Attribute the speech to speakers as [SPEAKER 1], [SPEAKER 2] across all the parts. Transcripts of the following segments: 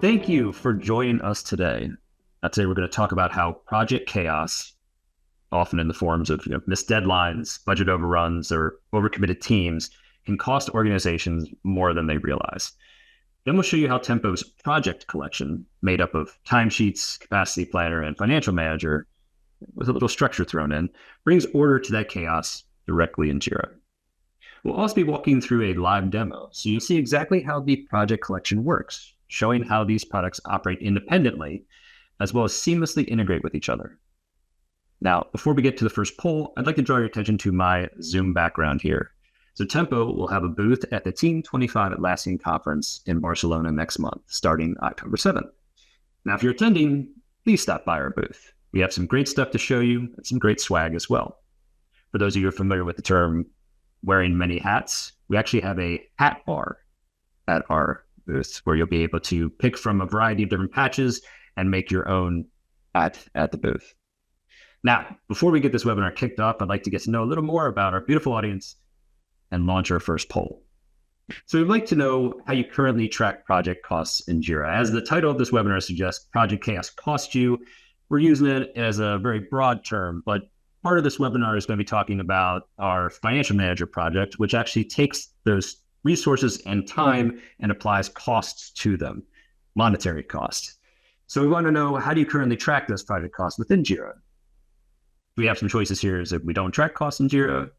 [SPEAKER 1] Thank you for joining us today. Today we're going to talk about how project chaos, often in the forms of missed deadlines, budget overruns, or overcommitted teams, can cost organizations more than they realize. Then we'll show you how Tempo's project collection, made up of timesheets, capacity planner, and financial manager, with a little structure thrown in, brings order to that chaos directly in Jira. We'll also be walking through a live demo, so you'll see exactly how the project collection works, showing how these products operate independently, as well as seamlessly integrate with each other. Now, before we get to the first poll, I'd like to draw your attention to my Zoom background here. So Tempo will have a booth at the Team 25 Atlassian conference in Barcelona next month, starting October 7th. Now, if you're attending, please stop by our booth. We have some great stuff to show you and some great swag as well. For those of you who are familiar with the term wearing many hats, we actually have a hat bar at our booth where you'll be able to pick from a variety of different patches and make your own hat at the booth. Now, before we get this webinar kicked off, I'd like to get to know a little more about our beautiful audience and launch our first poll. So we'd like to know how you currently track project costs in Jira. As the title of this webinar suggests, Project Chaos Costs You. We're using it as a very broad term, but part of this webinar is going to be talking about our financial manager project, which actually takes those resources and time and applies costs to them, monetary costs. So we want to know, how do you currently track those project costs within Jira? We have some choices here. Is if we don't track costs in Jira,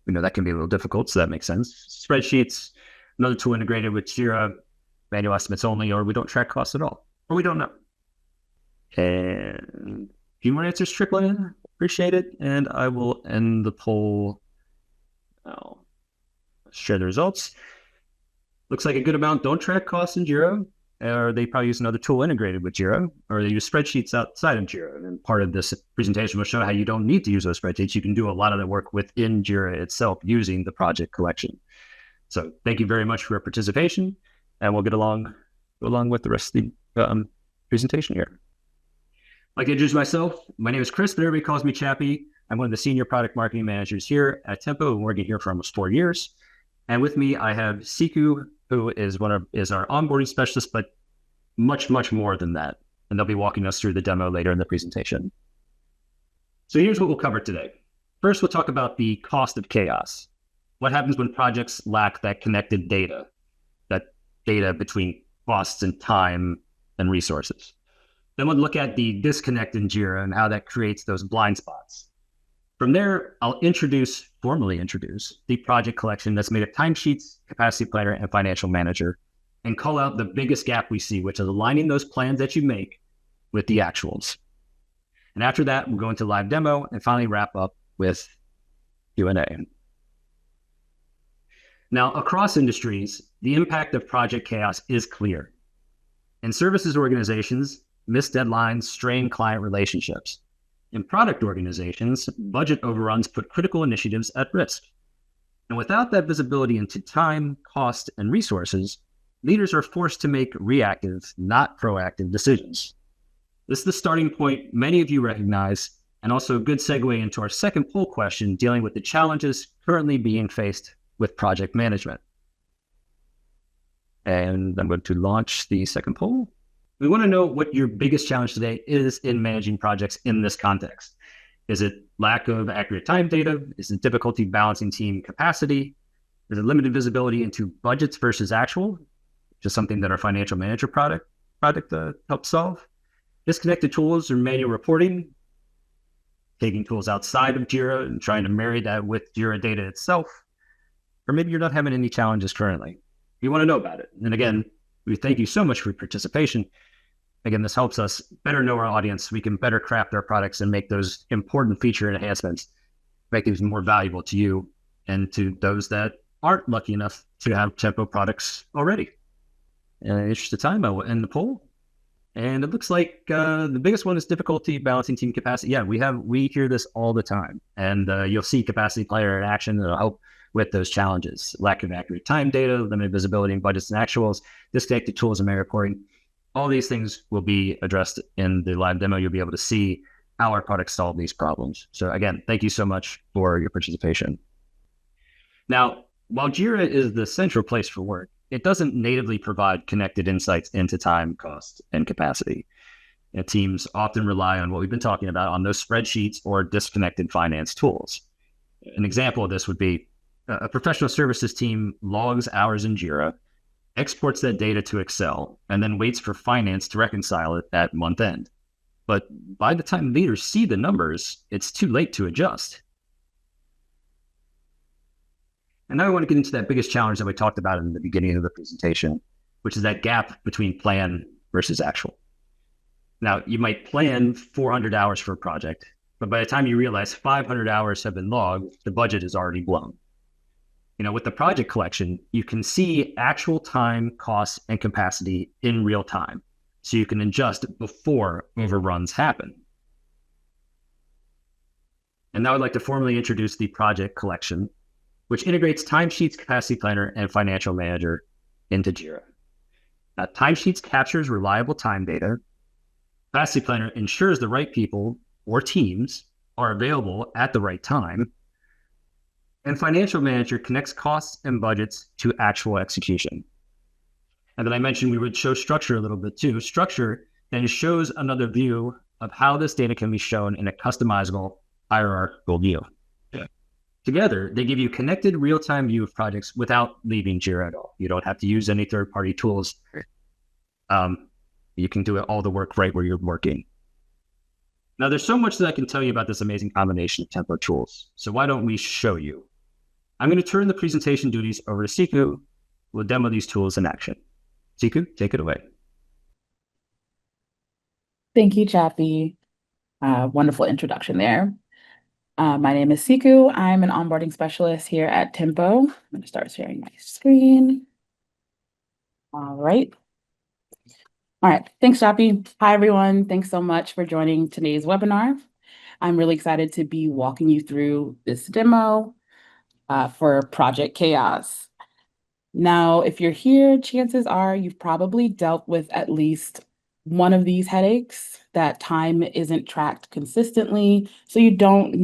[SPEAKER 1] we know that can be a little difficult, so that makes sense. Spreadsheets, another tool integrated with Jira, manual estimates only, or we don't track costs at all, or we don't know. And a few more answers trickling in. Appreciate it. And I will end the poll now. Share the results. Looks like a good amount don't track costs in Jira, or they probably use another tool integrated with Jira, or they use spreadsheets outside of Jira. And part of this presentation will show how you don't need to use those spreadsheets. You can do a lot of the work within Jira itself using the project collection. So thank you very much for your participation, and we'll go along with the rest of the presentation here. I'd like to introduce myself. My name is Chris, but everybody calls me Chappie. I'm one of the senior product marketing managers here at Tempo, and we're working here for almost 4 years. And with me, I have Siku, who is our onboarding specialist, but much more than that. And they'll be walking us through the demo later in the presentation. So here's what we'll cover today. First, we'll talk about the cost of chaos. What happens when projects lack that connected data, that data between costs and time and resources. Then we'll look at the disconnect in Jira and how that creates those blind spots. From there, I'll formally introduce the project collection that's made of timesheets, capacity planner, and financial manager, and call out the biggest gap we see, which is aligning those plans that you make with the actuals. And after that, we'll go into live demo and finally wrap up with Q&A. Now, across industries, the impact of project chaos is clear. In services organizations, missed deadlines strain client relationships. In product organizations, budget overruns put critical initiatives at risk. And without that visibility into time, cost, and resources, leaders are forced to make reactive, not proactive decisions. This is the starting point many of you recognize, and also a good segue into our second poll question dealing with the challenges currently being faced with project management. And I'm going to launch the second poll. We want to know what your biggest challenge today is in managing projects in this context. Is it lack of accurate time data? Is it difficulty balancing team capacity? Is it limited visibility into budgets versus actual, which is something that our financial manager product helps solve? Disconnected tools or manual reporting, taking tools outside of Jira and trying to marry that with Jira data itself. Or maybe you're not having any challenges currently. You want to know about it. And again, we thank you so much for your participation. Again, this helps us better know our audience. We can better craft our products and make those important feature enhancements, make these more valuable to you and to those that aren't lucky enough to have Tempo products already. In the interest of time, I will end the poll. And it looks like the biggest one is difficulty balancing team capacity. Yeah, we hear this all the time. And you'll see capacity player in action that'll help with those challenges. Lack of accurate time data, limited visibility in budgets and actuals, disconnected tools and manual reporting. All these things will be addressed in the live demo. You'll be able to see how our products solve these problems. So again, thank you so much for your participation. Now, while Jira is the central place for work, it doesn't natively provide connected insights into time, cost, and capacity. Teams often rely on what we've been talking about on those spreadsheets or disconnected finance tools. An example of this would be a professional services team logs hours in Jira, exports that data to Excel, and then waits for finance to reconcile it at month end. But by the time leaders see the numbers, it's too late to adjust. And now I want to get into that biggest challenge that we talked about in the beginning of the presentation, which is that gap between plan versus actual. Now, you might plan 400 hours for a project, but by the time you realize 500 hours have been logged, the budget is already blown. With the project collection, you can see actual time, costs, and capacity in real time, so you can adjust before overruns happen. And now I'd like to formally introduce the project collection, which integrates Timesheets, Capacity Planner, and Financial Manager into Jira. Now, Timesheets captures reliable time data. Capacity Planner ensures the right people or teams are available at the right time. And Financial Manager connects costs and budgets to actual execution. And then I mentioned we would show structure a little bit too. Structure then shows another view of how this data can be shown in a customizable hierarchical view. Yeah. Together, they give you connected real-time view of projects without leaving Jira at all. You don't have to use any third-party tools. You can do all the work right where you're working. Now, there's so much that I can tell you about this amazing combination of template tools. So why don't we show you? I'm going to turn the presentation duties over to Siku, who will demo these tools in action. Siku, take it away.
[SPEAKER 2] Thank you, Chappie. Wonderful introduction there. My name is Siku. I'm an onboarding specialist here at Tempo. I'm going to start sharing my screen. All right. Thanks, Chappie. Hi, everyone. Thanks so much for joining today's webinar. I'm really excited to be walking you through this demo for Project Chaos. Now, if you're here, chances are you've probably dealt with at least one of these headaches, that time isn't tracked consistently, so you don't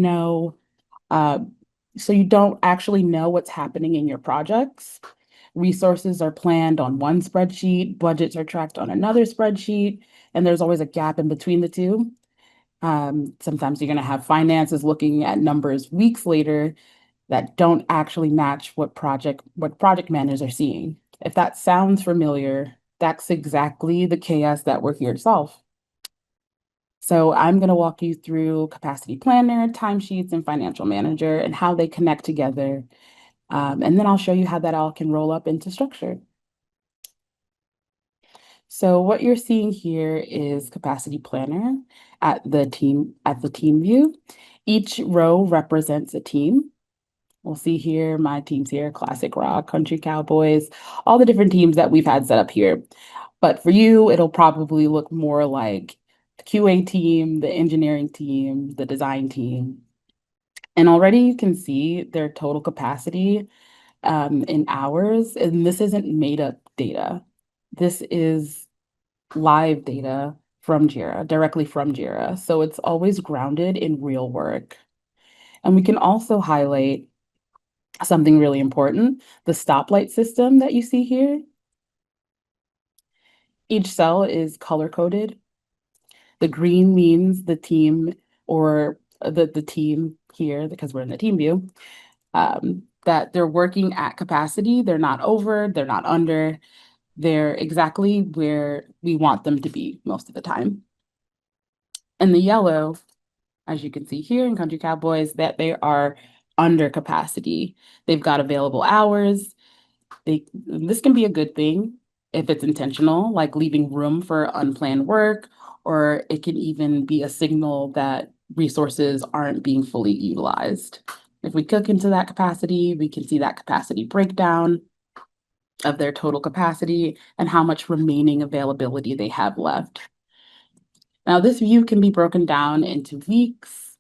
[SPEAKER 2] actually know what's happening in your projects. Resources are planned on one spreadsheet, budgets are tracked on another spreadsheet, and there's always a gap in between the two. Sometimes you're going to have finances looking at numbers weeks later that don't actually match what project managers are seeing. If that sounds familiar, that's exactly the chaos that we're here to solve. So I'm going to walk you through Capacity Planner, Timesheets, and Financial Manager and how they connect together. And then I'll show you how that all can roll up into structure. So what you're seeing here is Capacity Planner at the team view. Each row represents a team. We'll see here, my teams here, Classic Rock, Country Cowboys, all the different teams that we've had set up here. But for you, it'll probably look more like the QA team, the engineering team, the design team. And already you can see their total capacity in hours, and this isn't made up data. This is live data from Jira, directly from Jira. So it's always grounded in real work. And we can also highlight something really important, the stoplight system that you see here. Each cell is color-coded. The green means the team or the team here, because we're in the team view, that they're working at capacity. They're not over, they're not under. They're exactly where we want them to be most of the time. And the yellow, as you can see here in Country Cowboys, that they are under capacity. They've got available hours. This can be a good thing if it's intentional, like leaving room for unplanned work, or it can even be a signal that resources aren't being fully utilized. If we click into that capacity, we can see that capacity breakdown of their total capacity and how much remaining availability they have left. Now, this view can be broken down into weeks,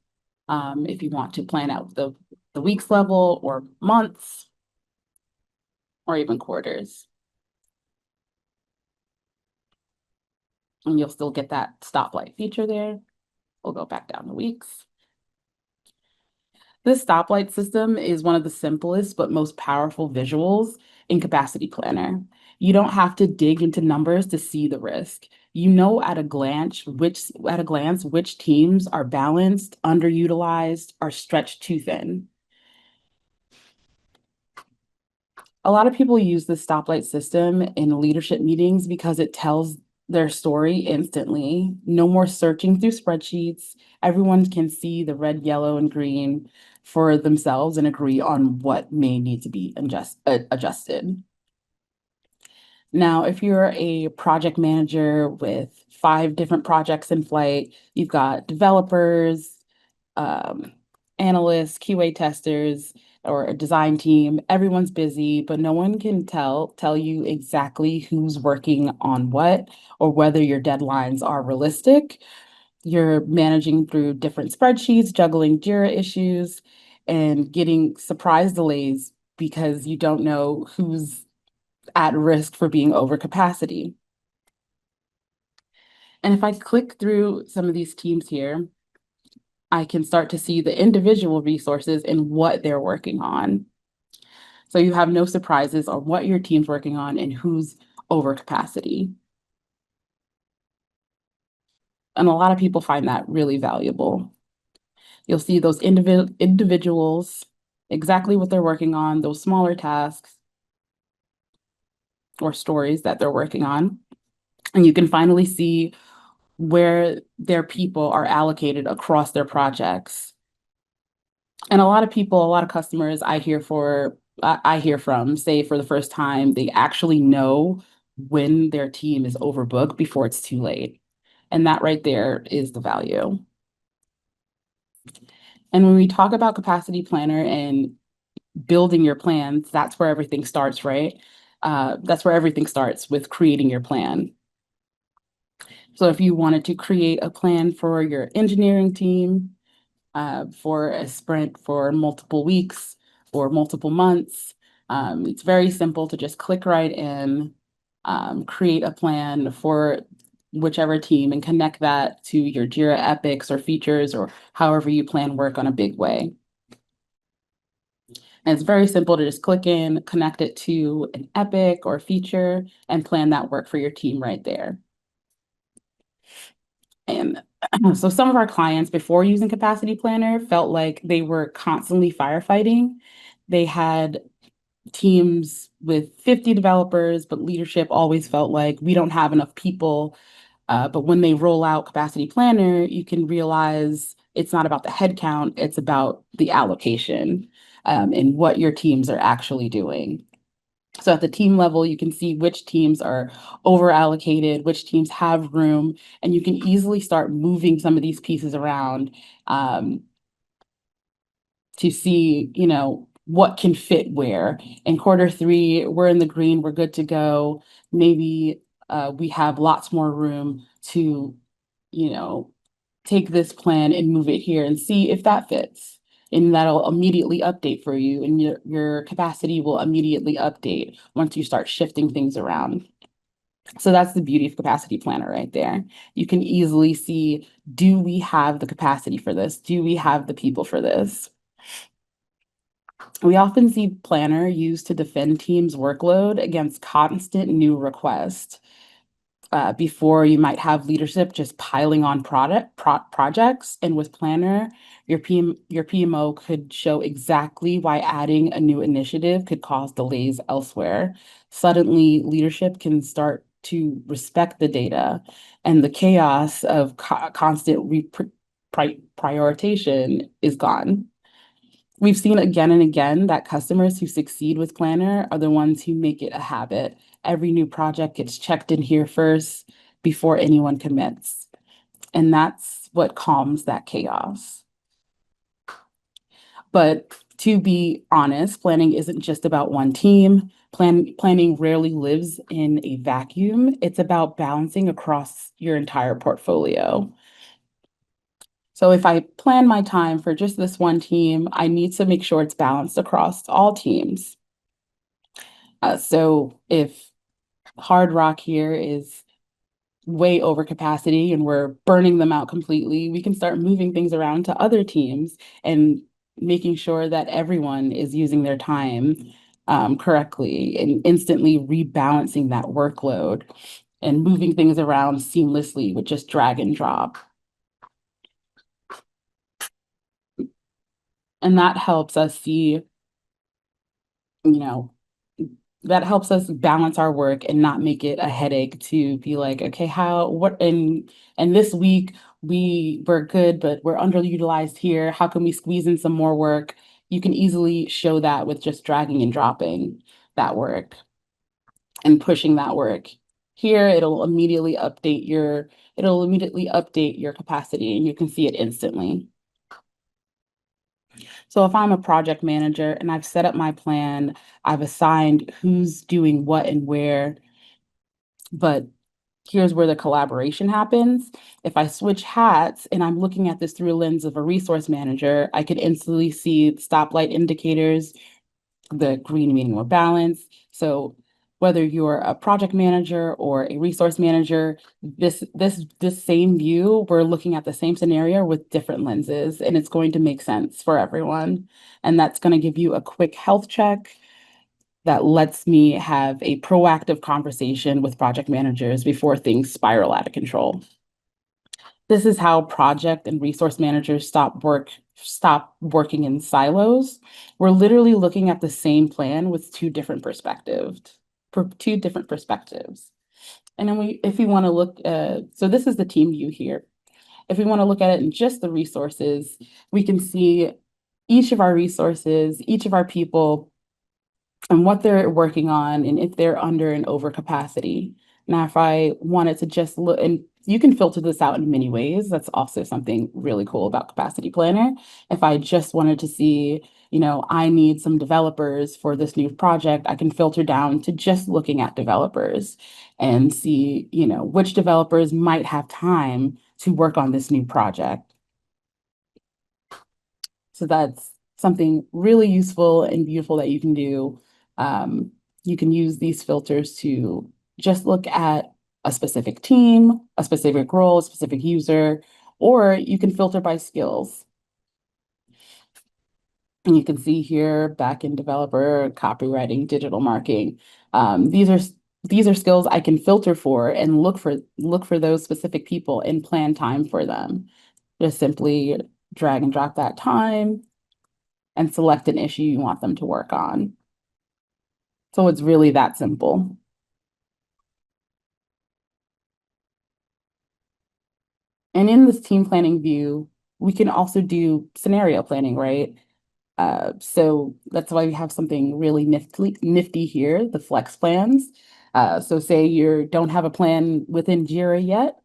[SPEAKER 2] if you want to plan out the weeks level, or months, or even quarters. And you'll still get that stoplight feature there. We'll go back down to weeks. This stoplight system is one of the simplest but most powerful visuals in Capacity Planner. You don't have to dig into numbers to see the risk. You know at a glance which teams are balanced, underutilized, or stretched too thin. A lot of people use the stoplight system in leadership meetings because it tells their story instantly. No more searching through spreadsheets. Everyone can see the red, yellow, and green for themselves and agree on what may need to be adjusted. Now, if you're a project manager with 5 different projects in flight, you've got developers, um, analysts, QA testers, or a design team. Everyone's busy, but no one can tell you exactly who's working on what or whether your deadlines are realistic. You're managing through different spreadsheets, juggling Jira issues, and getting surprise delays because you don't know who's at risk for being over capacity. And if I click through some of these teams here, I can start to see the individual resources and what they're working on. So you have no surprises on what your team's working on and who's over capacity. And a lot of people find that really valuable. You'll see those individuals, exactly what they're working on, those smaller tasks or stories that they're working on. And you can finally see where their people are allocated across their projects. And a lot of people, a lot of customers I hear from say for the first time, they actually know when their team is overbooked before it's too late. And that right there is the value. And when we talk about capacity planner and building your plans, that's where everything starts, right? That's where everything starts with creating your plan. So if you wanted to create a plan for your engineering team, for a sprint for multiple weeks or multiple months. It's very simple to just click right in, create a plan for whichever team and connect that to your Jira epics or features or however you plan work on a big way. And it's very simple to just click in, connect it to an epic or feature, and plan that work for your team right there. And so some of our clients before using Capacity Planner felt like they were constantly firefighting. They had teams with 50 developers, but leadership always felt like we don't have enough people. But when they roll out Capacity Planner, you can realize it's not about the headcount, it's about the allocation and what your teams are actually doing. So at the team level, you can see which teams are over allocated, which teams have room, and you can easily start moving some of these pieces around um, to see, what can fit where. In quarter 3, we're in the green, we're good to go. Maybe we have lots more room to, you know, take this plan and move it here and see if that fits. And that'll immediately update for you, and your capacity will immediately update once you start shifting things around. So that's the beauty of Capacity Planner right there. You can easily see, do we have the capacity for this? Do we have the people for this? We often see Planner used to defend teams' workload against constant new requests. Before you might have leadership just piling on projects, and with Planner, your PMO could show exactly why adding a new initiative could cause delays elsewhere. Suddenly, leadership can start to respect the data, and the chaos of constant prioritization is gone. We've seen again and again that customers who succeed with Planner are the ones who make it a habit. Every new project gets checked in here first before anyone commits. And that's what calms that chaos. But to be honest, planning isn't just about one team. Planning rarely lives in a vacuum. It's about balancing across your entire portfolio. So if I plan my time for just this one team, I need to make sure it's balanced across all teams. So if Hard Rock here is way over capacity and we're burning them out completely, we can start moving things around to other teams and making sure that everyone is using their time correctly and instantly rebalancing that workload and moving things around seamlessly with just drag and drop. And that helps us see, you know, that helps us balance our work and not make it a headache to be like, okay, and this week we're good, but we're underutilized here. How can we squeeze in some more work? You can easily show that with just dragging and dropping that work and pushing that work. Here, it'll immediately update your capacity and you can see it instantly. So if I'm a project manager and I've set up my plan, I've assigned who's doing what and where, but here's where the collaboration happens. If I switch hats and I'm looking at this through a lens of a resource manager, I could instantly see stoplight indicators, the green meaning more balance. So whether you're a project manager or a resource manager, this same view, we're looking at the same scenario with different lenses, and it's going to make sense for everyone. And that's going to give you a quick health check that lets me have a proactive conversation with project managers before things spiral out of control. This is how project and resource managers stop working in silos. We're literally looking at the same plan with two different perspectives. And then if we want to look, so this is the team view here. If we want to look at it in just the resources, we can see each of our resources, each of our people, and what they're working on, and if they're under an overcapacity. Now, if I wanted to just look, and you can filter this out in many ways. That's also something really cool about Capacity Planner. If I just wanted to see, I need some developers for this new project, I can filter down to just looking at developers and see, which developers might have time to work on this new project. So that's something really useful and beautiful that you can do. You can use these filters to just look at a specific team, a specific role, a specific user, or you can filter by skills. And you can see here, backend developer, copywriting, digital marketing. These are skills I can filter for and look for those specific people and plan time for them. Just simply drag and drop that time and select an issue you want them to work on. So it's really that simple. And in this team planning view, we can also do scenario planning, right? So that's why we have something really nifty here, the flex plans. So say you don't have a plan within Jira yet,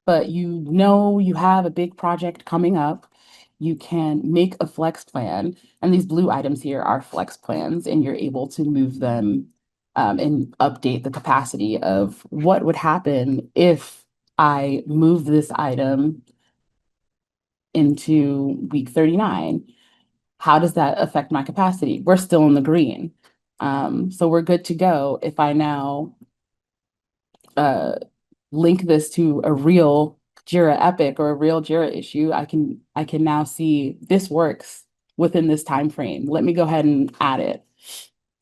[SPEAKER 2] but you have a big project coming up, you can make a flex plan. And these blue items here are flex plans, and you're able to move them and update the capacity of what would happen if I move this item into week 39. How does that affect my capacity? We're still in the green. So we're good to go. If I now uh, link this to a real Jira epic or a real Jira issue, I can now see this works within this time frame. Let me go ahead and add it.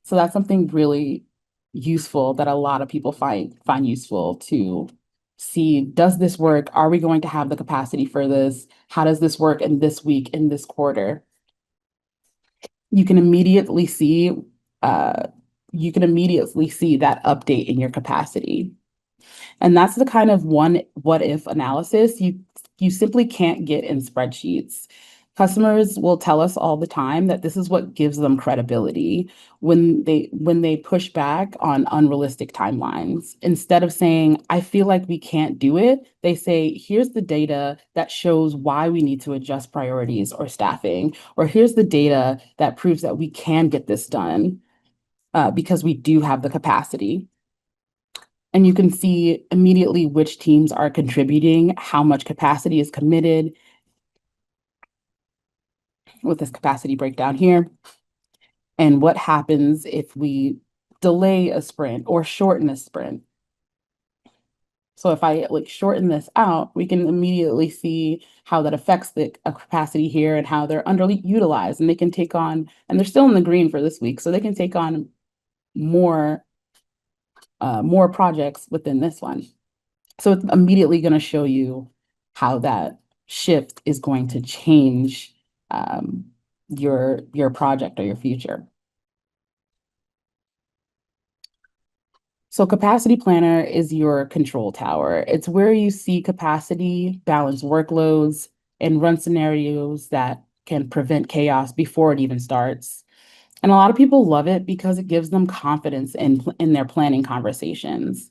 [SPEAKER 2] So that's something really useful that a lot of people find useful to see. Does this work? Are we going to have the capacity for this? How does this work in this week, in this quarter? You can immediately see that update in your capacity. And that's the kind of one what if analysis you simply can't get in spreadsheets. Customers will tell us all the time that this is what gives them credibility when they push back on unrealistic timelines. Instead of saying, I feel like we can't do it, they say, here's the data that shows why we need to adjust priorities or staffing, or here's the data that proves that we can get this done because we do have the capacity. And you can see immediately which teams are contributing, how much capacity is committed with this capacity breakdown here, and what happens if we delay a sprint or shorten a sprint. So if I shorten this out, we can immediately see how that affects the capacity here and how they're underutilized, and they can take on, and they're still in the green for this week, so they can take on more projects within this one. So it's immediately going to show you how that shift is going to change your project or your future. So Capacity Planner is your control tower. It's where you see capacity, balance workloads, and run scenarios that can prevent chaos before it even starts. And a lot of people love it because it gives them confidence in their planning conversations.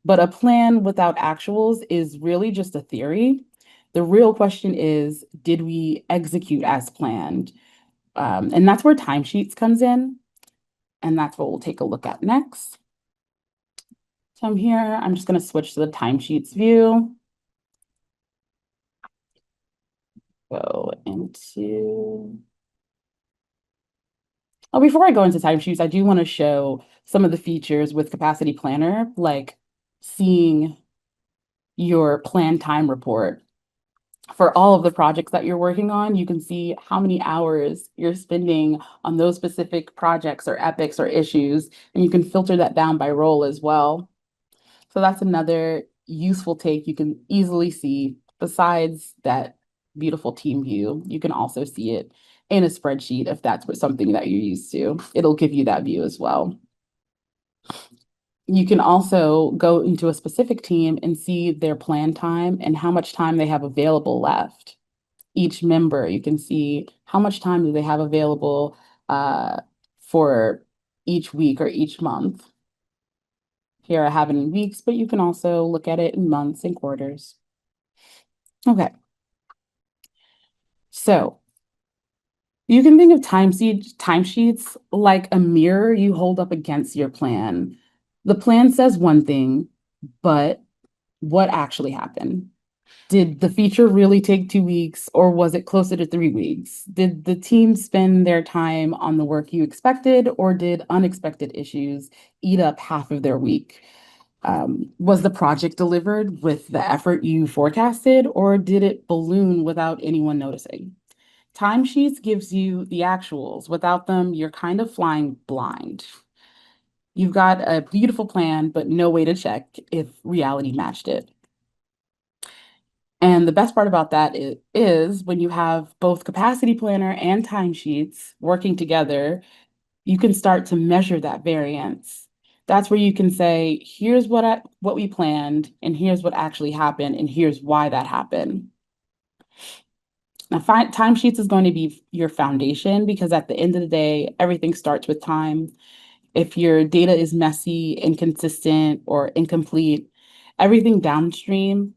[SPEAKER 2] But a plan without actuals is really just a theory. The real question is, did we execute as planned? And that's where timesheets comes in. And that's what we'll take a look at next. So I'm here, I'm just going to switch to the timesheets view. Go into, oh, before I go into timesheets, I do want to show some of the features with Capacity Planner, like seeing your planned time report. For all of the projects that you're working on, you can see how many hours you're spending on those specific projects or epics or issues, and you can filter that down by role as well. So that's another useful take you can easily see. Besides that beautiful team view, you can also see it in a spreadsheet if that's something that you're used to. It'll give you that view as well. You can also go into a specific team and see their plan time and how much time they have available left. Each member, you can see how much time do they have available for each week or each month. Here I have it in weeks, but you can also look at it in months and quarters. Okay. So you can think of timesheets like a mirror you hold up against your plan. The plan says one thing, but what actually happened? Did the feature really take 2 weeks or was it closer to 3 weeks? Did the team spend their time on the work you expected or did unexpected issues eat up half of their week? Was the project delivered with the effort you forecasted or did it balloon without anyone noticing? Timesheets gives you the actuals. Without them, you're kind of flying blind. You've got a beautiful plan, but no way to check if reality matched it. And the best part about that is when you have both Capacity Planner and timesheets working together, you can start to measure that variance. That's where you can say, here's what we planned, and here's what actually happened, and here's why that happened. Now, timesheets is going to be your foundation because at the end of the day, everything starts with time. If your data is messy, inconsistent, or incomplete, everything downstream,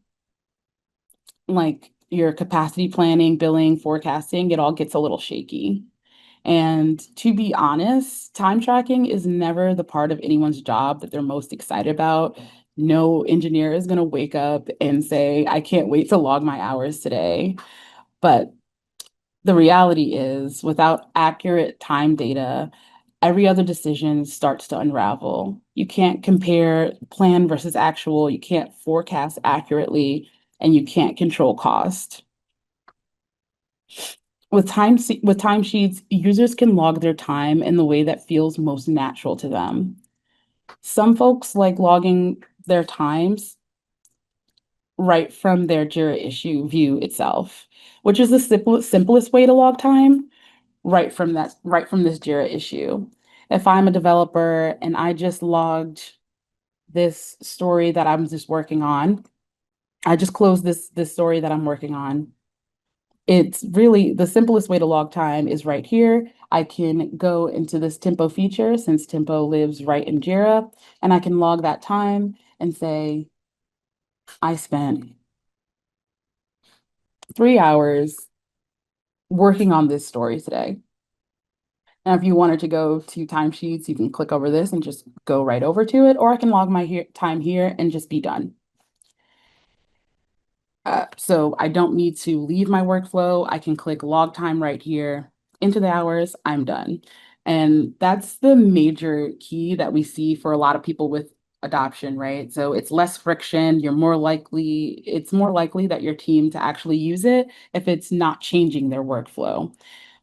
[SPEAKER 2] like your capacity planning, billing, forecasting, it all gets a little shaky. And to be honest, time tracking is never the part of anyone's job that they're most excited about. No engineer is going to wake up and say, I can't wait to log my hours today. But the reality is, without accurate time data, every other decision starts to unravel. You can't compare plan versus actual, you can't forecast accurately, and you can't control cost. With timesheets, users can log their time in the way that feels most natural to them. Some folks like logging their times right from their Jira issue view itself, which is the simplest way to log time right from this Jira issue. If I'm a developer and I just logged this story that I'm just working on, I just closed this story that I'm working on. It's really the simplest way to log time is right here. I can go into this tempo feature since tempo lives right in Jira, and I can log that time and say, I spent 3 hours working on this story today. Now, if you wanted to go to timesheets, you can click over this and just go right over to it, or I can log my time here and just be done. So I don't need to leave my workflow. I can click log time right here into the hours, I'm done. And that's the major key that we see for a lot of people with adoption, right? So it's less friction. It's more likely that your team to actually use it if it's not changing their workflow.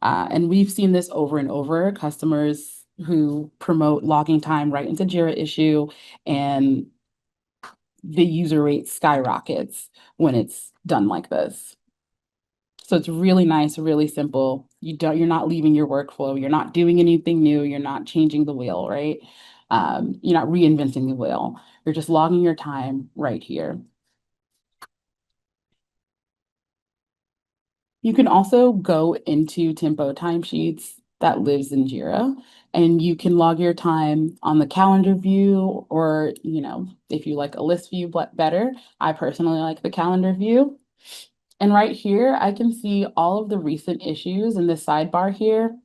[SPEAKER 2] And we've seen this over and over. Customers who promote logging time right into Jira issue, and the user rate skyrockets when it's done like this. So it's really nice, really simple. You're not leaving your workflow. You're not doing anything new. You're not changing the wheel, right? You're not reinventing the wheel. You're just logging your time right here. You can also go into Tempo timesheets that lives in Jira, and you can log your time on the calendar view, or, if you like a list view better. I personally like the calendar view. And right here, I can see all of the recent issues in this sidebar here.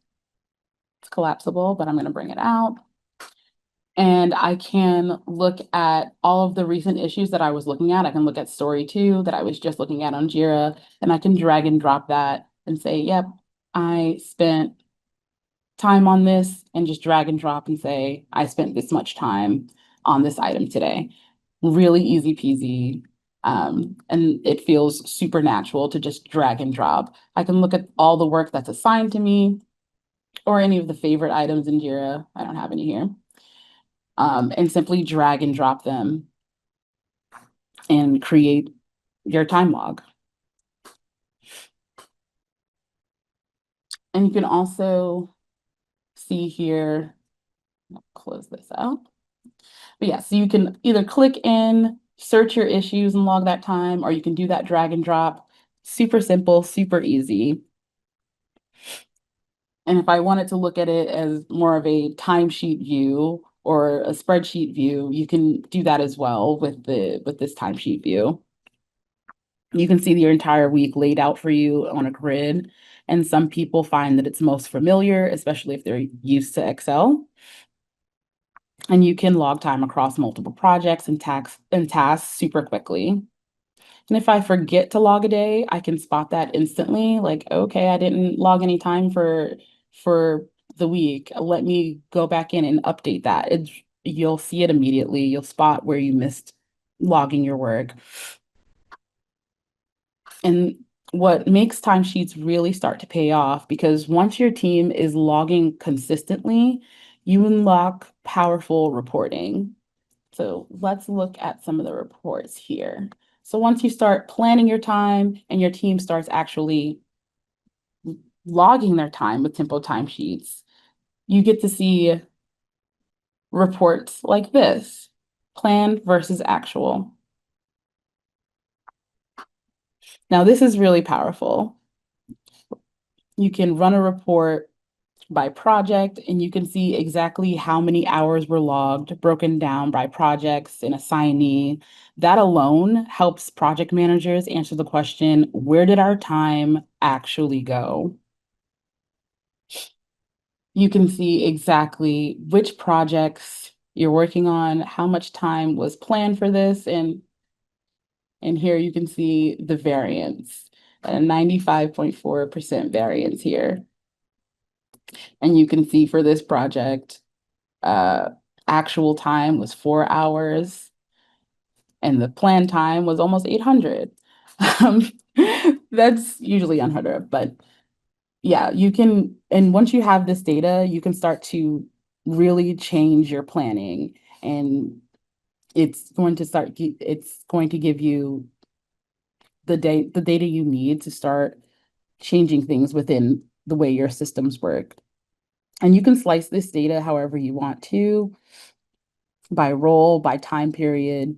[SPEAKER 2] It's collapsible, but I'm going to bring it out. And I can look at all of the recent issues that I was looking at. I can look at story 2 that I was just looking at on Jira, and I can drag and drop that and say, yep, I spent time on this, and just drag and drop and say, I spent this much time on this item today. Really easy peasy. And it feels super natural to just drag and drop. I can look at all the work that's assigned to me, or any of the favorite items in Jira. I don't have any here. And simply drag and drop them and create your time log. And you can also see here, I'll close this out. But yeah, so you can either click in, search your issues and log that time, or you can do that drag and drop. Super simple, super easy. And if I wanted to look at it as more of a timesheet view or a spreadsheet view, you can do that as well with this timesheet view. You can see your entire week laid out for you on a grid. And some people find that it's most familiar, especially if they're used to Excel. And you can log time across multiple projects and tasks super quickly. And if I forget to log a day, I can spot that instantly. Like, okay, I didn't log any time for the week. Let me go back in and update that. You'll see it immediately. You'll spot where you missed logging your work. And what makes timesheets really start to pay off, because once your team is logging consistently, you unlock powerful reporting. So let's look at some of the reports here. So once you start planning your time and your team starts actually logging their time with Tempo timesheets, you get to see reports like this: planned versus actual. Now, this is really powerful. You can run a report by project, and you can see exactly how many hours were logged, broken down by projects and assignee. That alone helps project managers answer the question, where did our time actually go? You can see exactly which projects you're working on, how much time was planned for this, and here you can see the variance, a 95.4% variance here. And you can see for this project, uh, actual time was 4 hours, and the planned time was almost 800. Um, that's usually unheard of, but yeah, you can, and once you have this data, you can start to really change your planning, and it's going to give you the data you need to start changing things within the way your systems work. And you can slice this data however you want to, by role, by time period,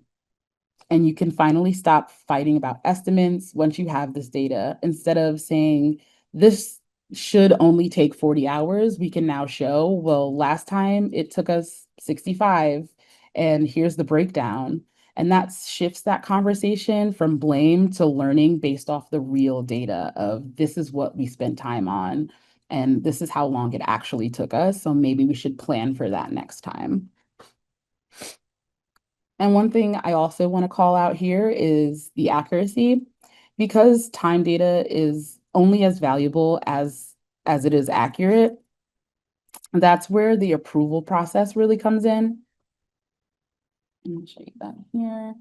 [SPEAKER 2] and you can finally stop fighting about estimates once you have this data. Instead of saying this should only take 40 hours, we can now show, well, last time it took us 65, and here's the breakdown. And that shifts that conversation from blame to learning based off the real data of, this is what we spent time on, and this is how long it actually took us. So maybe we should plan for that next time. And one thing I also want to call out here is the accuracy, because time data is only as valuable as it is accurate. That's where the approval process really comes in. Let me show you that here.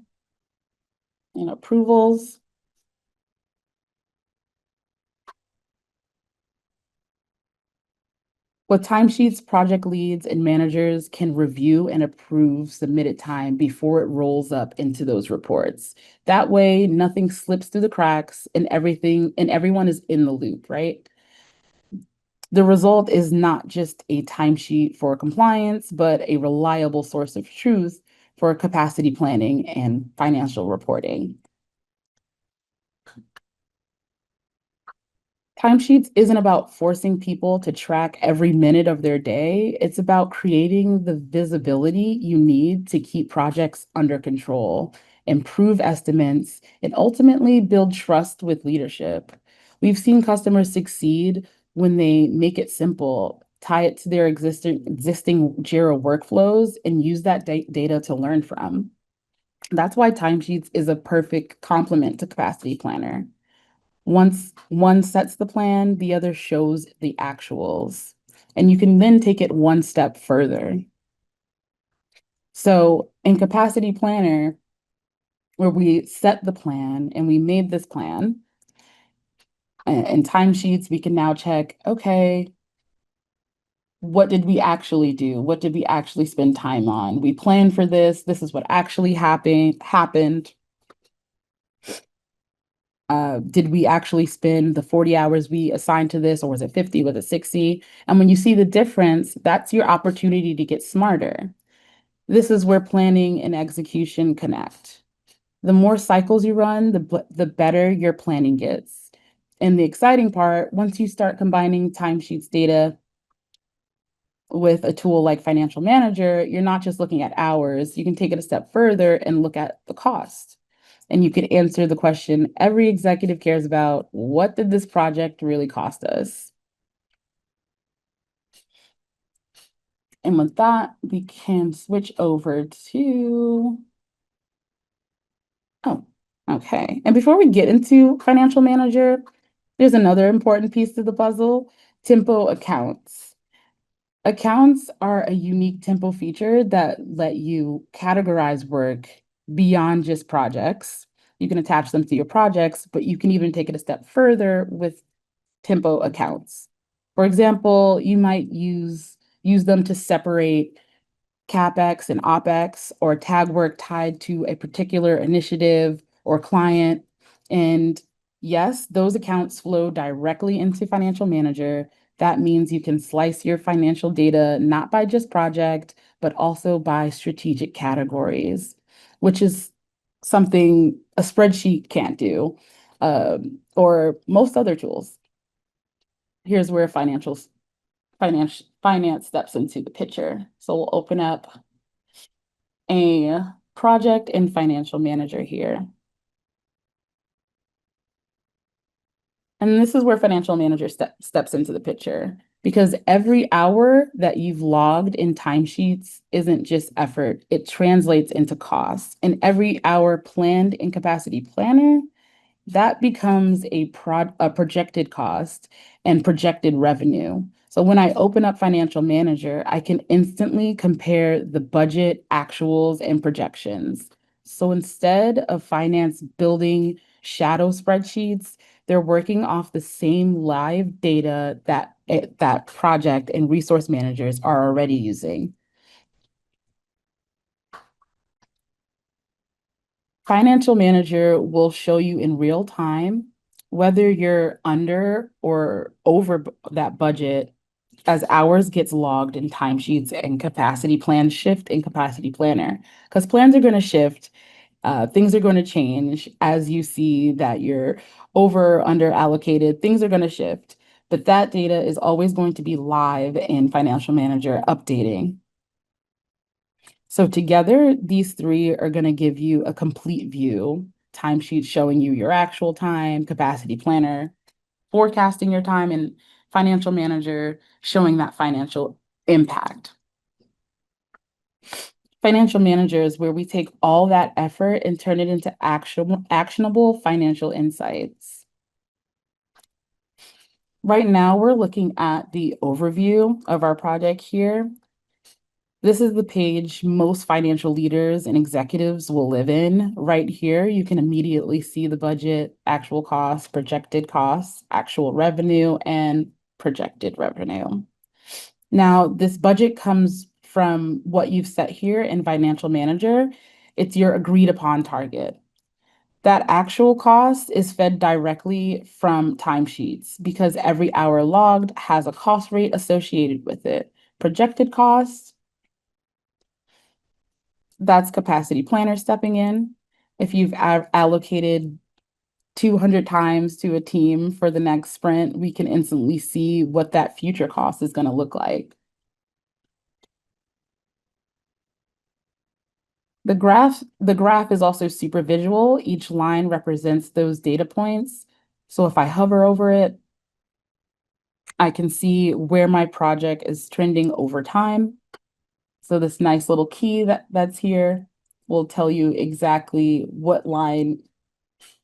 [SPEAKER 2] In approvals, With timesheets, project leads and managers can review and approve submitted time before it rolls up into those reports. That way, nothing slips through the cracks and everyone is in the loop, right? The result is not just a timesheet for compliance, but a reliable source of truth for capacity planning and financial reporting. Timesheets isn't about forcing people to track every minute of their day. It's about creating the visibility you need to keep projects under control, improve estimates, and ultimately build trust with leadership. We've seen customers succeed when they make it simple, tie it to their existing Jira workflows, and use that data to learn from. That's why timesheets is a perfect complement to Capacity Planner. Once one sets the plan, the other shows the actuals. And you can then take it one step further. So in Capacity Planner, where we set the plan and we made this plan, in timesheets, we can now check, okay, what did we actually do? What did we actually spend time on? We planned for this. This is what actually happened. Did we actually spend the 40 hours we assigned to this, or was it 50? Was it 60? And when you see the difference, that's your opportunity to get smarter. This is where planning and execution connect. The more cycles you run, the better your planning gets. And the exciting part, once you start combining timesheets data with a tool like Financial Manager, you're not just looking at hours, you can take it a step further and look at the cost. And you could answer the question every executive cares about: what did this project really cost us? And with that, we can switch over to, oh, okay. And before we get into Financial Manager, there's another important piece to the puzzle: tempo accounts. Accounts are a unique tempo feature that let you categorize work beyond just projects. You can attach them to your projects, but you can even take it a step further with tempo accounts. For example, you might use them to separate CapEx and OpEx, or tag work tied to a particular initiative or client. And yes, those accounts flow directly into Financial Manager. That means you can slice your financial data not by just project, but also by strategic categories, which is something a spreadsheet can't do, or most other tools. Here's where finance steps into the picture. So we'll open up a project and Financial Manager here. And this is where Financial Manager steps into the picture, because every hour that you've logged in timesheets isn't just effort, it translates into cost. And every hour planned in Capacity Planner, that becomes a projected cost and projected revenue. So when I open up Financial Manager, I can instantly compare the budget, actuals, and projections. So instead of finance building shadow spreadsheets, they're working off the same live data that project and resource managers are already using. Financial Manager will show you in real time whether you're under or over that budget as hours gets logged in timesheets and capacity plans shift in Capacity Planner. Because plans are going to shift, things are going to change as you see that you're over or under allocated, things are going to shift. But that data is always going to be live in Financial Manager updating. So together, these three are going to give you a complete view: timesheet showing you your actual time, Capacity Planner forecasting your time, and Financial Manager showing that financial impact. Financial Manager is where we take all that effort and turn it into actionable financial insights. Right now, we're looking at the overview of our project here. This is the page most financial leaders and executives will live in. Right here, you can immediately see the budget, actual costs, actual revenue, and projected revenue. Now, this budget comes from what you've set here in Financial Manager. It's your agreed upon target. That actual cost is fed directly from timesheets because every hour logged has a cost rate associated with it. Projected cost, that's capacity planner stepping in. If you've allocated 200 times to a team for the next sprint, we can instantly see what that future cost is going to look like. The graph is also super visual. Each line represents those data points. So if I hover over it, I can see where my project is trending over time. So this nice little key that's here will tell you exactly what line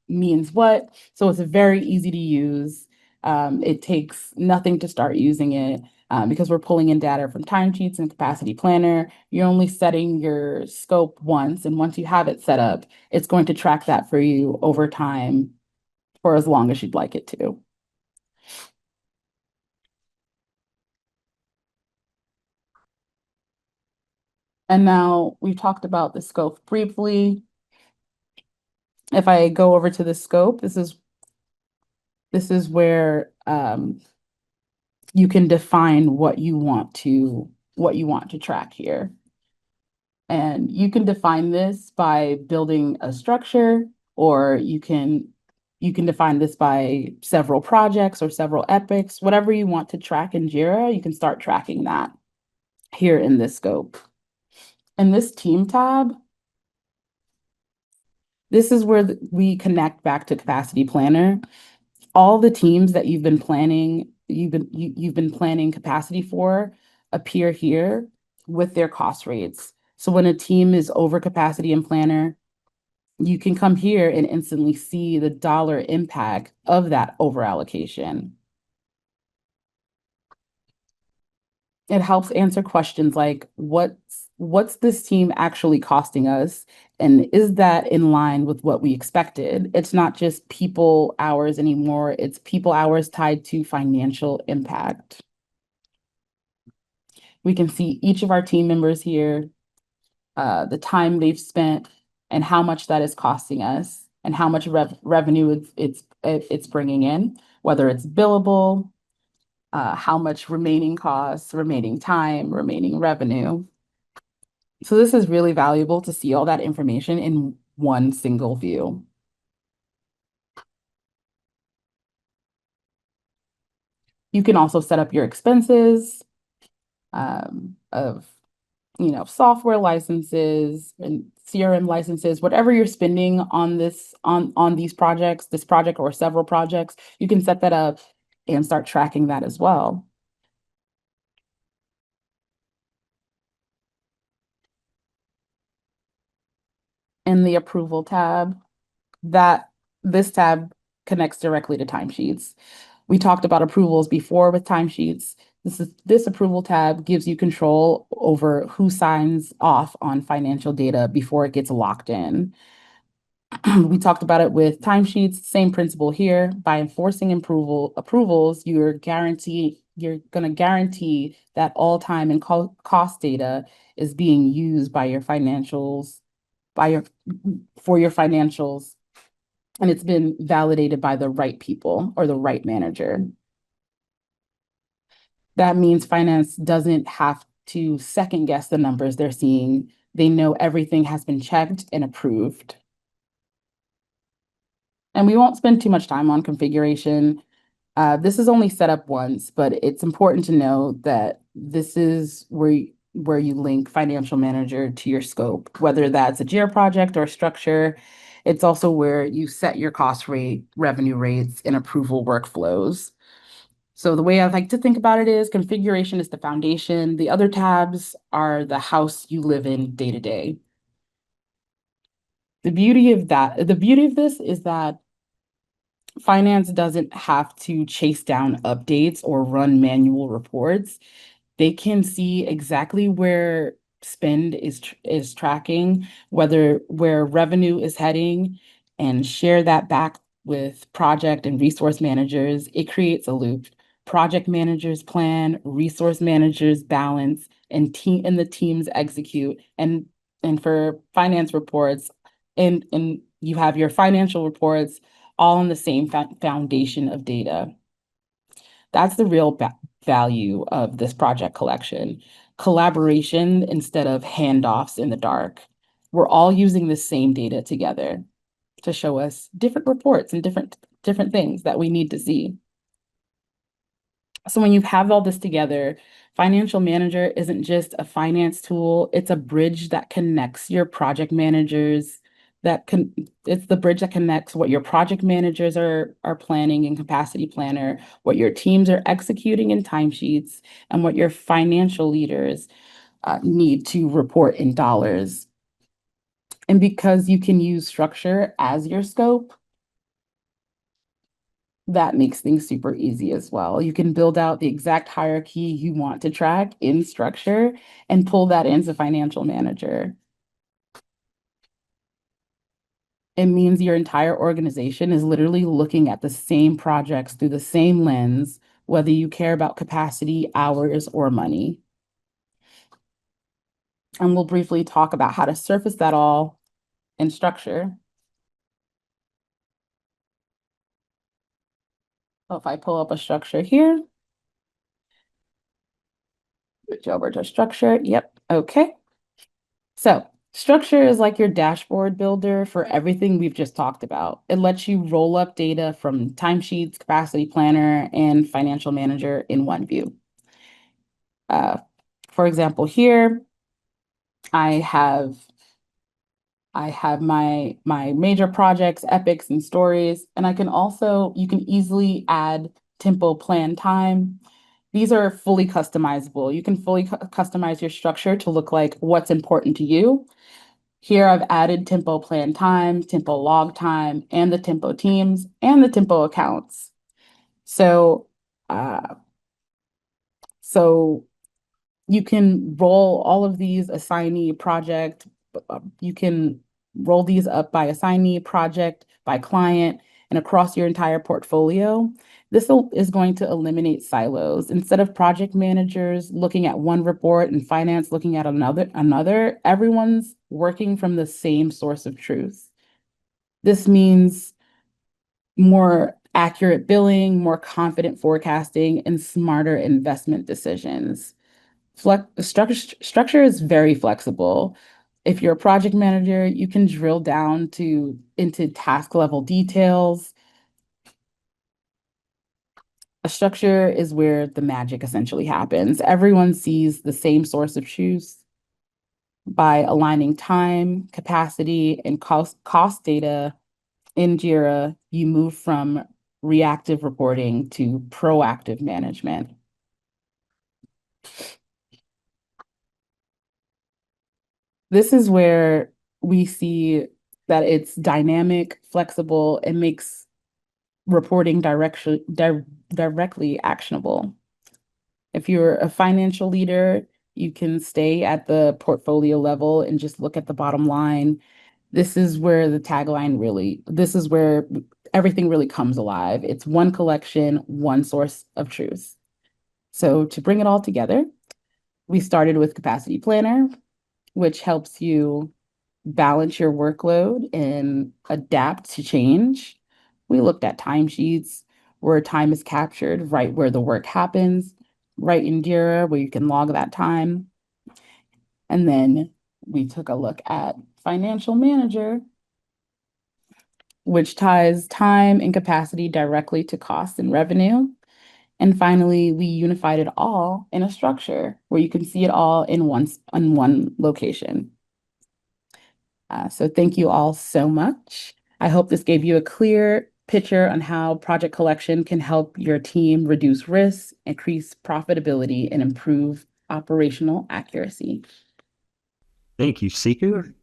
[SPEAKER 2] means what. So it's very easy to use. It takes nothing to start using it because we're pulling in data from timesheets and capacity planner. You're only setting your scope once, and once you have it set up, it's going to track that for you over time for as long as you'd like it to. And now we've talked about the scope briefly. If I go over to the scope, this is where you can define what you want to track here. And you can define this by building a structure, or you can define this by several projects or several epics, whatever you want to track in Jira, you can start tracking that here in this scope. In this team tab, this is where we connect back to Capacity Planner. All the teams that you've been planning capacity for appear here with their cost rates. So when a team is over capacity in Planner, you can come here and instantly see the dollar impact of that over allocation. It helps answer questions like what's this team actually costing us? And is that in line with what we expected? It's not just people hours anymore, it's people hours tied to financial impact. We can see each of our team members here, the time they've spent, and how much that is costing us, and how much revenue it's bringing in, whether it's billable, how much remaining costs, remaining time, remaining revenue. So this is really valuable to see all that information in one single view. You can also set up your expenses of software licenses and CRM licenses, whatever you're spending on these projects, this project or several projects, you can set that up and start tracking that as well. In the approval tab, this tab connects directly to timesheets. We talked about approvals before with timesheets. This approval tab gives you control over who signs off on financial data before it gets locked in. We talked about it with timesheets, same principle here. By enforcing approvals, you're going to guarantee that all time and cost data is being used by your financials, for your financials, and it's been validated by the right people or the right manager. That means finance doesn't have to second guess the numbers they're seeing. They know everything has been checked and approved. And we won't spend too much time on configuration. This is only set up once, but it's important to know that this is where you link Financial Manager to your scope, whether that's a Jira project or a structure. It's also where you set your cost rate, revenue rates, and approval workflows. So the way I like to think about it is configuration is the foundation. The other tabs are the house you live in day to day. The beauty of this is that finance doesn't have to chase down updates or run manual reports. They can see exactly where spend is tracking, where revenue is heading, and share that back with project and resource managers. It creates a loop. project managers plan, resource managers balance, and the teams execute. And for finance reports, and you have your financial reports all on the same foundation of data. That's the real value of this project collection. Collaboration instead of handoffs in the dark. We're all using the same data together to show us different reports and different things that we need to see. So when you have all this together, financial manager isn't just a finance tool, it's a bridge that connects your project managers, it's the bridge that connects what your project managers are planning in capacity planner, what your teams are executing in timesheets, and what your financial leaders need to report in dollars. And because you can use structure as your scope, that makes things super easy as well. You can build out the exact hierarchy you want to track in structure and pull that into financial manager. It means your entire organization is literally looking at the same projects through the same lens, whether you care about capacity, hours, or money. And we'll briefly talk about how to surface that all in structure. So if I pull up a structure here, switch over to structure. Yep. Okay. So structure is like your dashboard builder for everything we've just talked about. It lets you roll up data from timesheets, capacity planner, and financial manager in one view. For example, here I have my major projects, epics, and stories, and you can easily add tempo plan time. These are fully customizable. You can fully customize your structure to look like what's important to you. Here I've added tempo plan time, tempo log time, and the tempo teams, and the tempo accounts. So, so you can roll all of these assignee project. You can roll these up by assignee, project, by client, and across your entire portfolio. This is going to eliminate silos. Instead of project managers looking at one report and finance looking at another, everyone's working from the same source of truth. This means more accurate billing, more confident forecasting, and smarter investment decisions. Structure is very flexible. If you're a project manager, you can drill down into task level details. A structure is where the magic essentially happens. Everyone sees the same source of truth. By aligning time, capacity, and cost data in Jira, you move from reactive reporting to proactive management. This is where we see that it's dynamic, flexible, and makes reporting directly actionable. If you're a financial leader, you can stay at the portfolio level and just look at the bottom line. This is where this is where everything really comes alive. It's one collection, one source of truth. So to bring it all together, we started with Capacity Planner, which helps you balance your workload and adapt to change. We looked at timesheets, where time is captured right where the work happens, right in Jira, where you can log that time. And then we took a look at Financial Manager, which ties time and capacity directly to cost and revenue. And finally, we unified it all in a structure where you can see it all in one location. So thank you all so much. I hope this gave you a clear picture on how project collection can help your team reduce risks, increase profitability, and improve operational accuracy.
[SPEAKER 1] Thank you, Siku.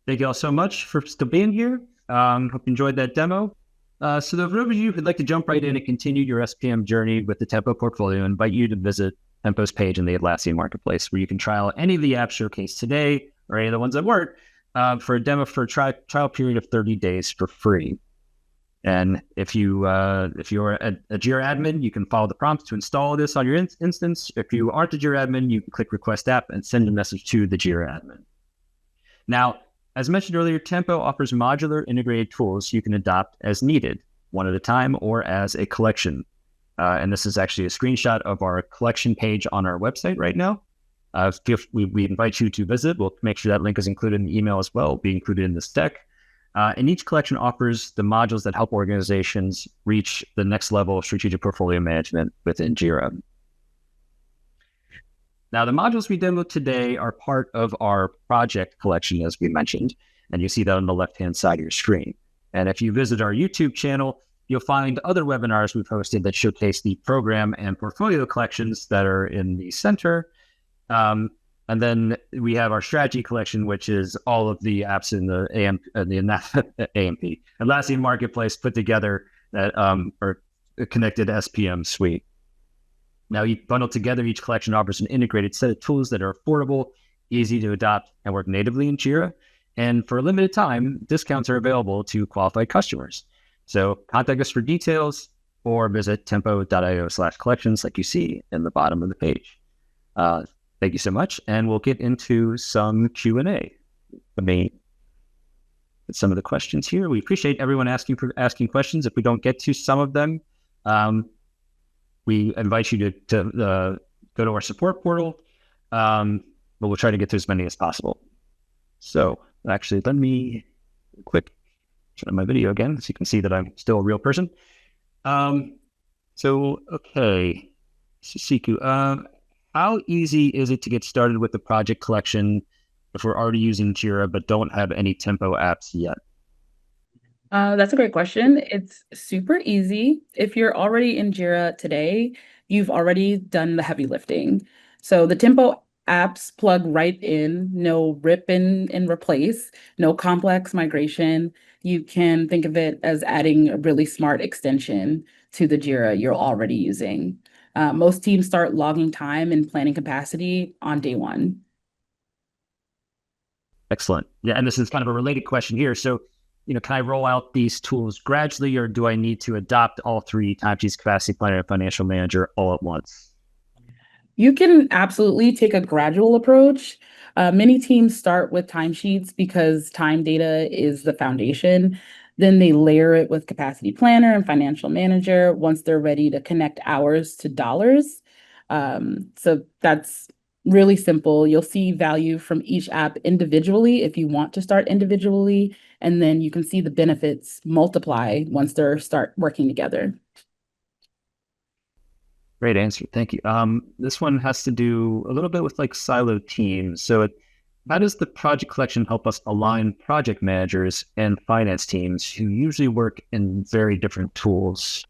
[SPEAKER 1] Thank you all so much for still being here. Hope you enjoyed that demo. So the those of you who'd like to jump right in and continue your SPM journey with the Tempo portfolio, I invite you to visit Tempo's page in the Atlassian Marketplace, where you can trial any of the apps showcased today or any of the ones that weren't for a demo for a trial period of 30 days for free. And if you're a Jira admin, you can follow the prompts to install this on your instance. If you aren't a Jira admin, you can click Request App and send a message to the Jira admin. Now, as mentioned earlier, Tempo offers modular integrated tools you can adopt as needed, one at a time or as a collection. And this is actually a screenshot of our collection page on our website right now. We invite you to visit. We'll make sure that link is included in the email as well, be included in this deck. And each collection offers the modules that help organizations reach the next level of strategic portfolio management within Jira. Now, the modules we demoed today are part of our project collection, as we mentioned, and you see that on the left-hand side of your screen. And if you visit our YouTube channel, you'll find other webinars we've hosted that showcase the program and portfolio collections that are in the center. And then we have our strategy collection, which is all of the apps in the AMP, Atlassian Marketplace put together that are connected SPM suite. Now, bundled together, each collection offers an integrated set of tools that are affordable, easy to adopt, and work natively in Jira. And for a limited time, discounts are available to qualified customers. So contact us for details or visit tempo.io/collections like you see in the bottom of the page. Thank you so much, and we'll get into some Q&A. Let me put some of the questions here. We appreciate everyone asking questions. If we don't get to some of them, we invite you to go to our support portal, but we'll try to get to as many as possible. So actually, let me quick turn on my video again so you can see that I'm still a real person. Okay, Siku, how easy is it to get started with the project collection if we're already using Jira but don't have any Tempo apps yet?
[SPEAKER 2] That's a great question. It's super easy. If you're already in Jira today, you've already done the heavy lifting. So the Tempo apps plug right in, no rip and replace, no complex migration. You can think of it as adding a really smart extension to the Jira you're already using. Most teams start logging time and planning capacity on day one.
[SPEAKER 1] Excellent. Yeah, and this is kind of a related question here. So, can I roll out these tools gradually, or do I need to adopt all three, Timesheets, Capacity Planner, and Financial Manager, all at once?
[SPEAKER 2] You can absolutely take a gradual approach. Many teams start with timesheets because time data is the foundation. Then they layer it with Capacity Planner and Financial Manager once they're ready to connect hours to dollars. So that's really simple. You'll see value from each app individually if you want to start individually, and then you can see the benefits multiply once they start working together.
[SPEAKER 1] Great answer. Thank you. This one has to do a little bit with like siloed teams. So how does the project collection help us align project managers and finance teams who usually work in very different tools?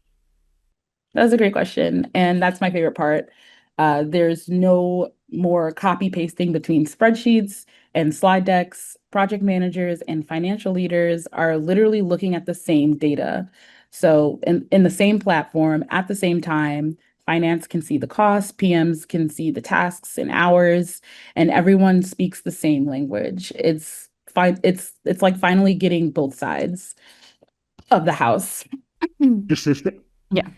[SPEAKER 2] That's a great question. And that's my favorite part. There's no more copy pasting between spreadsheets and slide decks. Project managers and financial leaders are literally looking at the same data. So in the same platform at the same time, finance can see the costs, PMs can see the tasks and hours, and everyone speaks the same language. It's fine. It's like finally getting both sides of the house. Yeah.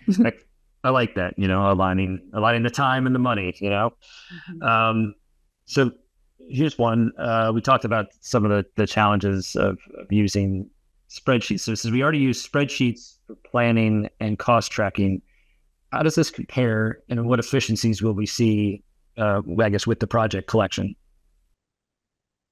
[SPEAKER 1] I like that, aligning the time and the money, So here's one. We talked about some of the challenges of using spreadsheets. So since we already use spreadsheets for planning and cost tracking, how does this compare, and what efficiencies will we see, I guess, with the project collection?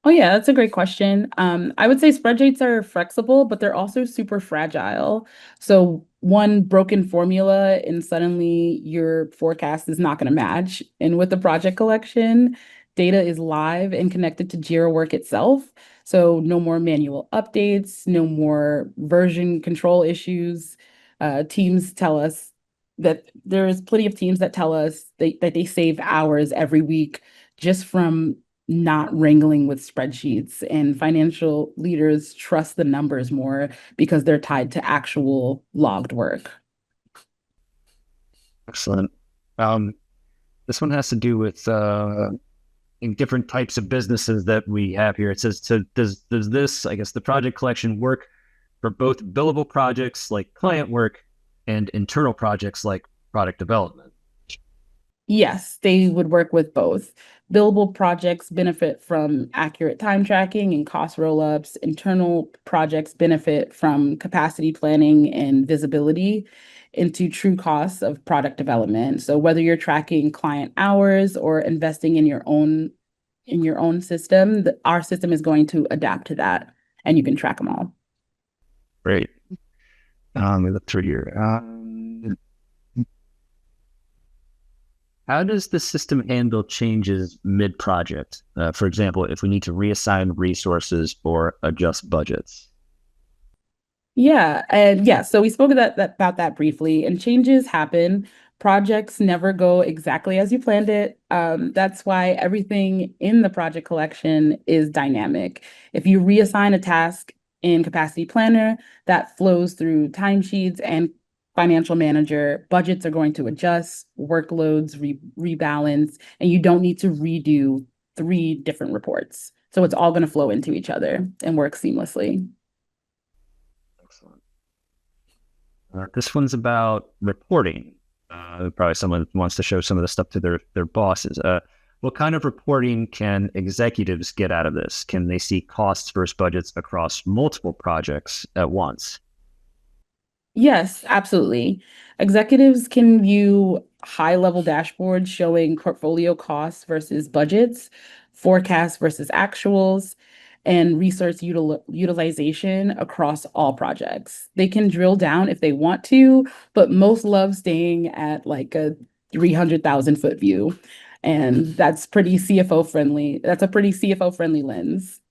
[SPEAKER 2] Oh yeah, that's a great question. I would say spreadsheets are flexible, but they're also super fragile. So one broken formula and suddenly your forecast is not going to match. And with the project collection, data is live and connected to Jira work itself. So no more manual updates, no more version control issues. Teams tell us that there's plenty of teams that tell us that they save hours every week just from not wrangling with spreadsheets, and financial leaders trust the numbers more because they're tied to actual logged work.
[SPEAKER 1] Excellent. This one has to do with in different types of businesses that we have here. It says, so does this, I guess, the project collection work for both billable projects like client work and internal projects like product development.
[SPEAKER 2] Yes, they would work with both. Billable projects benefit from accurate time tracking and cost roll-ups. Internal projects benefit from capacity planning and visibility into true costs of product development. So whether you're tracking client hours or investing in your own system, our system is going to adapt to that, and you can track them all.
[SPEAKER 1] Great. Let me look through here. How does the system handle changes mid-project? For example, if we need to reassign resources or adjust budgets.
[SPEAKER 2] So we spoke about that briefly, and changes happen. Projects never go exactly as you planned it. That's why everything in the project collection is dynamic. If you reassign a task in Capacity Planner, that flows through timesheets and Financial Manager. Budgets are going to adjust, workloads rebalance, and you don't need to redo three different reports. So it's all going to flow into each other and work seamlessly.
[SPEAKER 1] Excellent. This one's about reporting. Probably someone wants to show some of the stuff to their bosses. What kind of reporting can executives get out of this? Can they see costs versus budgets across multiple projects at once?
[SPEAKER 2] Yes, absolutely. Executives can view high-level dashboards showing portfolio costs versus budgets, forecasts versus actuals, and resource utilization across all projects. They can drill down if they want to, but most love staying at like a 300,000 foot view. And that's pretty CFO friendly. That's a pretty CFO friendly lens.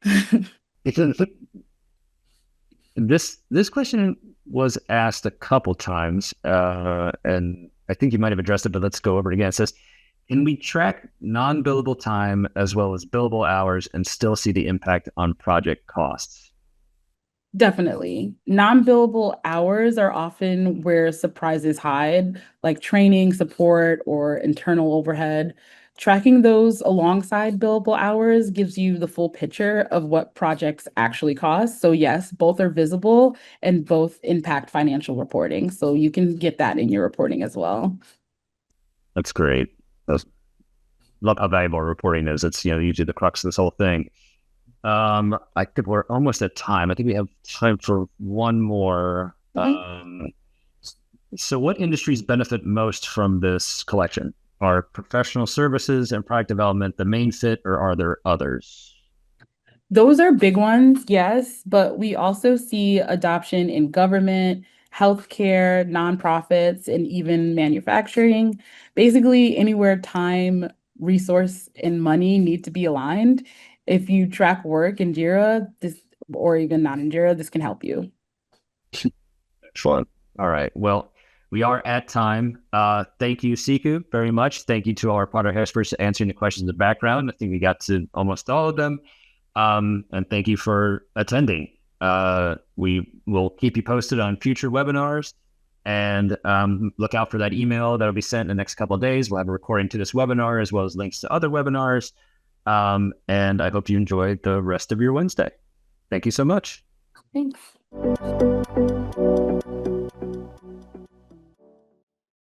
[SPEAKER 1] This question was asked a couple times, and I think you might have addressed it, but let's go over it again. It says, can we track non-billable time as well as billable hours and still see the impact on project costs?
[SPEAKER 2] Definitely. Non-billable hours are often where surprises hide, like training, support, or internal overhead. Tracking those alongside billable hours gives you the full picture of what projects actually cost. So yes, both are visible and both impact financial reporting. So you can get that in your reporting as well.
[SPEAKER 1] That's great. Love how valuable reporting is. It's, usually the crux of this whole thing. I think we're almost at time. I think we have time for one more.
[SPEAKER 2] Okay.
[SPEAKER 1] So what industries benefit most from this collection? Are professional services and product development the main fit, or are there others?
[SPEAKER 2] Those are big ones, yes, but we also see adoption in government, healthcare, nonprofits, and even manufacturing. Basically, anywhere time, resource, and money need to be aligned. If you track work in Jira, or even not in Jira, this can help you.
[SPEAKER 1] Excellent. All right. Well, we are at time. Thank you, Siku, very much. Thank you to our product experts for answering the questions in the background. I think we got to almost all of them. And thank you for attending. We will keep you posted on future webinars, and look out for that email that'll be sent in the next couple of days. We'll have a recording to this webinar as well as links to other webinars. And I hope you enjoy the rest of your Wednesday. Thank you so much.
[SPEAKER 2] Thanks.